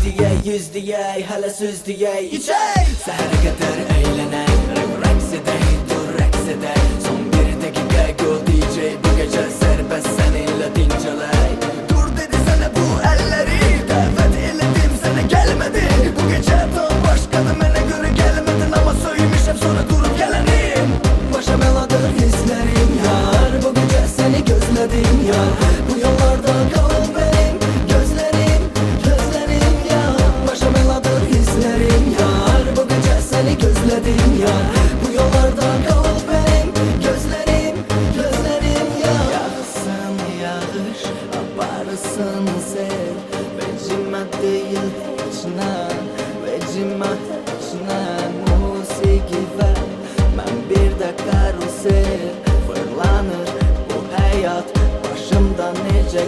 diye, yüz diye, hele söz diye içey. Səhərə qədər eğlenək, rəqs edək, dur rəqs edək. Son bir dəqiqə go DJ, bu gecə sərbəst səninlə dincələk. Dur dedi sənə bu əlləri, dəvət elədim sənə gəlmədi. Bu gecə tam başqadır, mənə görə gəlmədin, amma söymüşəm sonra durub gələnim. Başa beladır hisslərim yar, bu gecə səni gözlədim yar. Bu yollarda qalıb benim gözlərim, gözlərim yar. Başa beladır hisslərim yar, bu gecə səni gözlədim yar. Bu yollarda qalıb benim gözlərim, gözlərim yar. Yağsın yağış, aparsın sel, vecimə deyil içinə, vecimə içinə. Musiki ver, mən bir də karusel, fırlanır bu həyat başımda necə